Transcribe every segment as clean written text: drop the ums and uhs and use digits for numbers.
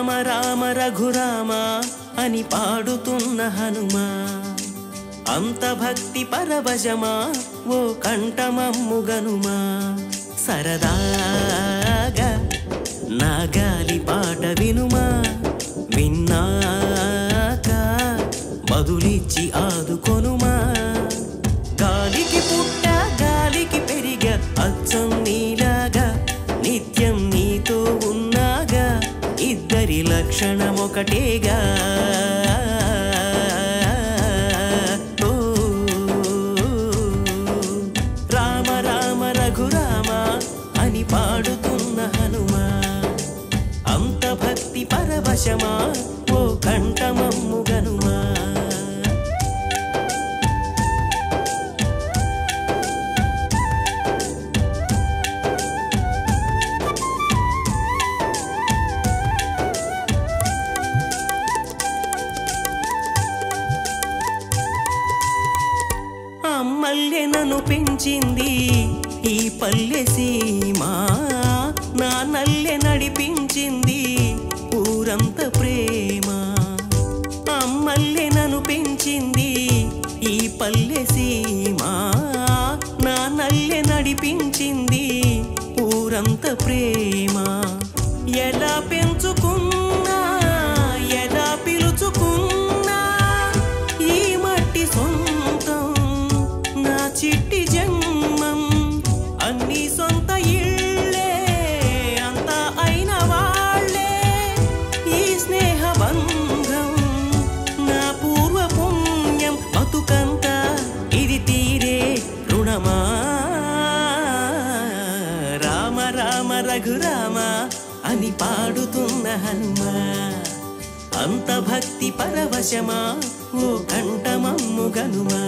రామ రామ రఘురామ అని పాడుతున్న హనుమా అంత భక్తి పరవశమా ఓ కంఠమమ్ముగనుమా సరదాగా నా గాలి పాట వినుమా విన్నాక బదులిచ్చి ఆదుకొనుమా గాలికి పుట్ట గాలికి పెరిగ అచ్చం నీలాగా నిత్యం నీతో ఉన్నాగా ఇద్దరి లక్షణం ఒకటేగా రామ రామ రఘురామ అని పాడుతున్న హనుమా అంత భక్తి పరవశమా ఓ కంఠమమ్ముగనుమా అమ్మల్లె నన్ను పెంచింది ఈ పల్లె సీమ నాన్నల్లె నడిపించింది ఊరంత ప్రేమ అమ్మల్లె నన్ను పెంచింది ఈ పల్లె సీమ నాన్నల్లె నడిపించింది ఊరంత ప్రేమ ఎలా పెంచుకున్నా ఎలా పిలుచుకున్నా ఈ మట్టి సొంతం నా చిట్టి జన్మం అన్ని సొంత ఇళ్ళే అంత అయిన వాళ్ళే ఈ స్నేహ బంధం నా పూర్వ పుణ్యం బతుకంత ఇది తీరే రుణమా రామ రామ రఘురామ అని పాడుతున్న హనుమా అంత భక్తి పరవశమా ఓ కంఠమమ్ముగనుమా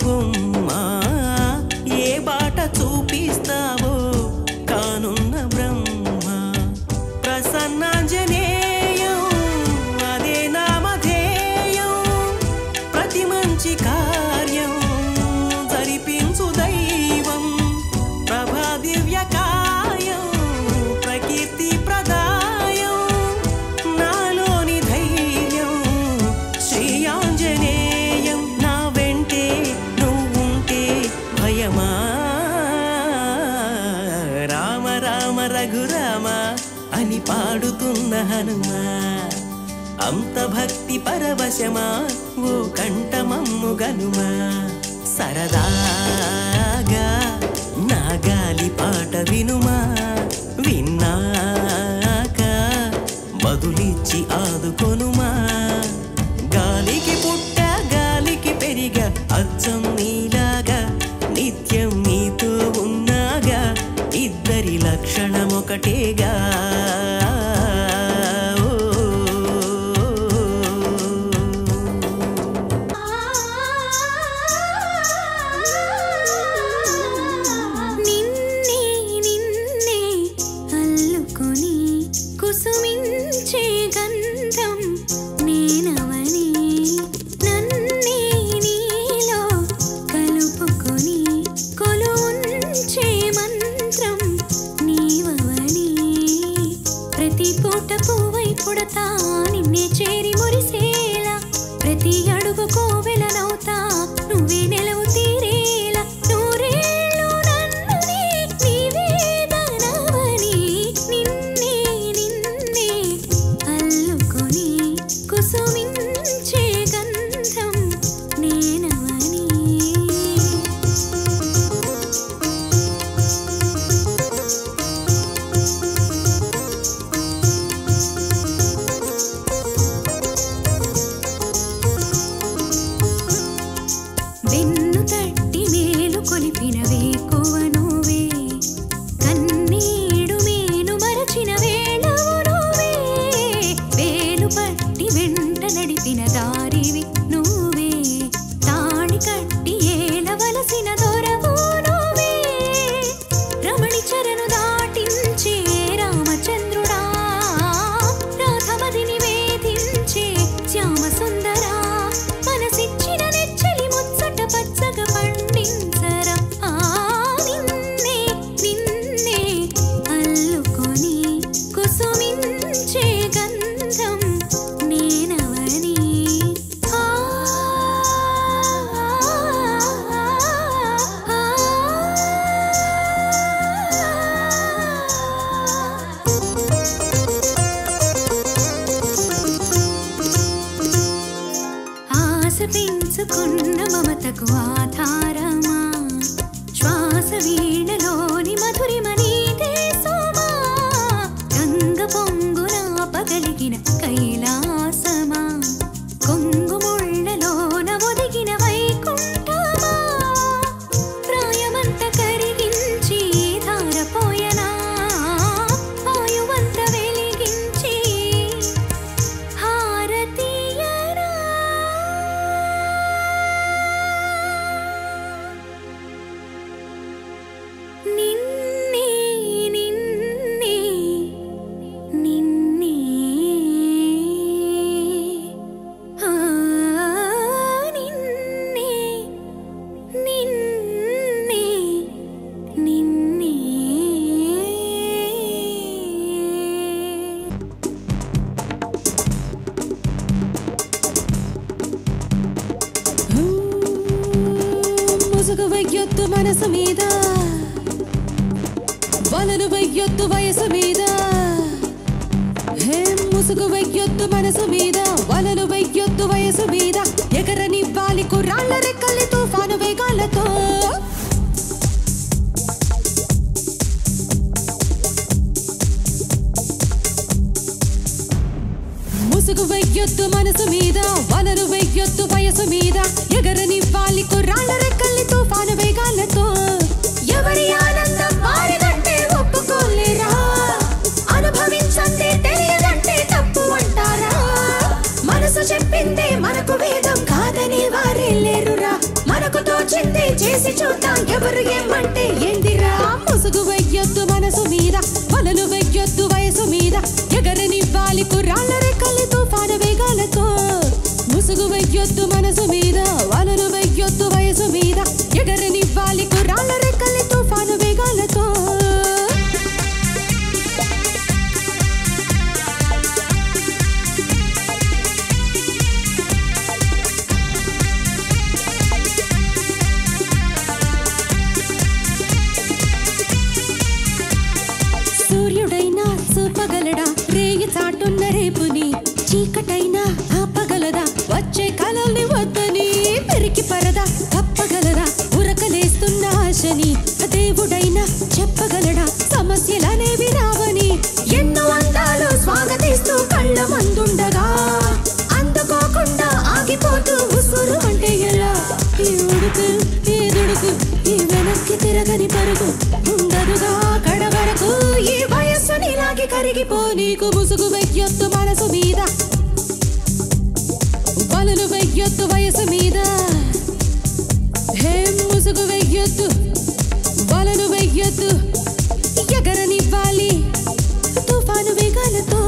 బొమ్మా ఏ బాట చూపిస్తావో కానున్న బ్రహ్మ ప్రసన్నాంజనేయం అదే నామధేయం ప్రతి మంచి కార్యం జరిపించు దైవం ప్రభా దివ్య కాయం ప్రకీర్తి ప్రదాయం నాలోని ధైర్యం శ్రీ ఆంజనేయం నా వెంటే నువ్వుంటే భయమా రామ రామ రఘురామ అని పాడుతున్న హనుమా అంత భక్తి పరవశమా ఓ కంఠమమ్ముగనుమా సరదాగా నా గాలి పాట వినుమా విన్నాక బదులిచ్చి ఆదుకొనుమా గాలికి పుట్ట గాలికి పెరిగ అచ్చం నీలాగా నిత్యం నీతో ఉన్నాగా ఇద్దరి లక్షణం ఒకటేగా నేనవని నన్నే నీలో కల వెయ్యొద్దు మనసు మీద వలలు వెయ్యొద్దు వయసు మీద ముసుగు వెయ్యొద్దు మనసు మీద వలలు వెయ్యొద్దు వయసు మీద ఎగరనివ్వాలి కుర్రాళ్ళ రెక్కల్ని తుఫాను వేగాలతో ముసుగు వెయ్యొద్దు మనసు మీద వలలు వెయ్యొద్దు వయసు మీద ఎగరనివ్వాలి కుర్రాళ్ళ రెక్కల్ని తుఫాను వేగాలతో ఎవరి ఆనందం వారిదంటే ఒప్పుకోలేరా అనుభవించందే తెలియదంటే తప్పు అంటారా మనసు చెప్పిందే మనకు వేదం కాదని వారే లేరురా మనకు తోచిందే చేసి చూద్దాం ఎవరు ఏమంటే ఏందిరా ముసుగు వెయ్యొద్దు మనసు మీద వలలు వెయ్యొద్దు వయసు మీద ఎగరనివ్వాలి కుర్రాళ్ళ రెక్కల్ని తుఫాను వేగాలతో ముసుగు వెయ్యొద్దు మనసు మీద వలలు వెయ్యొద్దు వయసు మీద ఎగరనివ్వాలి కుర్రాళ్ళ రెక్కల్ని తుఫాను వేగాలతో సూర్యుడైనా చూపగలడా రేయి చాటున్న రేపుని చీకటైనా ఆపగలదా వచ్చే కలల్ని వద్దని పెరికి పరదా తప్పగలరా ఉరకలేస్తున్న ఆశని దేవుడైనా చెప్పగలడా సమస్యలనేవి రావని ఎన్నో అందాలు స్వాగతిస్తూ కళ్ళ మందుండగా అందుకోకుండా ఆగిపోతూ ఉసురు అంటే ఎలా ఈ ఉడుకు ఈ దుడుకు ఈ వెనక్కి తిరగని పరుగు ఉండదుగా కడవరకు ఈ వయస్సుని లాగి కరిగిపో నీకు ముసుగు వెయ్యొద్దు మనసు మీద వలలు వెయ్యొద్దు వయసు మీద ముసుగు వెయ్యొద్దు వలలు వెయ్యొద్దు ఎగరనివ్వాలి తుఫాను వేగాలతో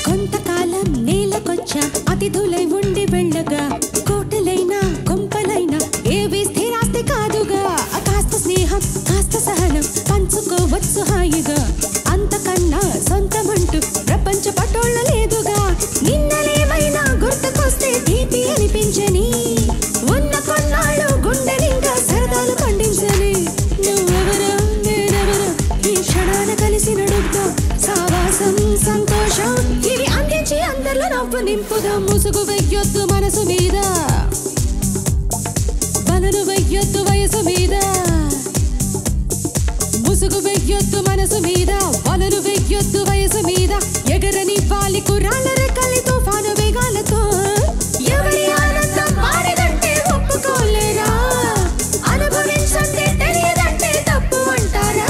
కొంతకాలం నేలకొచ్చా అతిథులై ఉండి వెళ్ళగా కోటలైనా కొంపలైనా ఏవి స్థిరాస్తి కాదుగా కాస్త స్నేహం కాస్త సహనం పంచుకోవచ్చు హాయిగా అంతకన్నా సొంతమంటూ ప్రపంచ పటోళ్ళ లేదుగా నిన్నలేమైనా గుర్తుకొస్తే తీపి అనిపించని ఉన్న కొన్నాళ్ళు గుండె నిండా సరదాలు పండించని నువ్వెవరో నేనెవరో ఈ క్షణాన కలిసి నడుపుతాం సావాసం సంతోషం ఇవి అందించి అందరిలో నవ్వు నింపుదాం ముసుగు వెయ్యొద్దు మనసు మీద వలలు వెయ్యొద్దు వయసు మీద ముసుగు వెయ్యొద్దు మనసు మీద వలలు వెయ్యొద్దు వయసు మీద ఎగరనివ్వాలి కుర్రాళ్ళ రెక్కల్ని తుఫాను వేగాలతో ఎవరి ఆనందం వారిదంటే ఒప్పుకోలేరా అనుభవించందే తెలియదంటే తప్పు అంటారా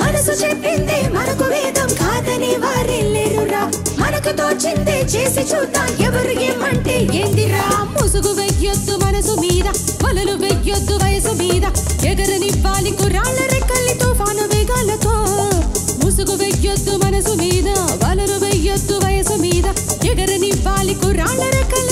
మనసు చెప్పిందే మనకు వేదం కాదని వారే లేరురా మనకు తోచిందే చేసి చూద్దాం ఎవరు ఏమంటే ఏందిరా ముసుగు వెయ్యొద్దు మనసు మీద వలలు వెయ్యొద్దు వయసు మీద ఎగరనివ్వాలి కుర్రాళ్ళ రెక్కల్ని తుఫాను వేగాలతో ముసుగు వెయ్యొద్దు మనసు మీద వలలు వెయ్యొద్దు వయసు మీద ఎగరనివ్వాలి కుర్రాళ్ళ రెక్కల్ని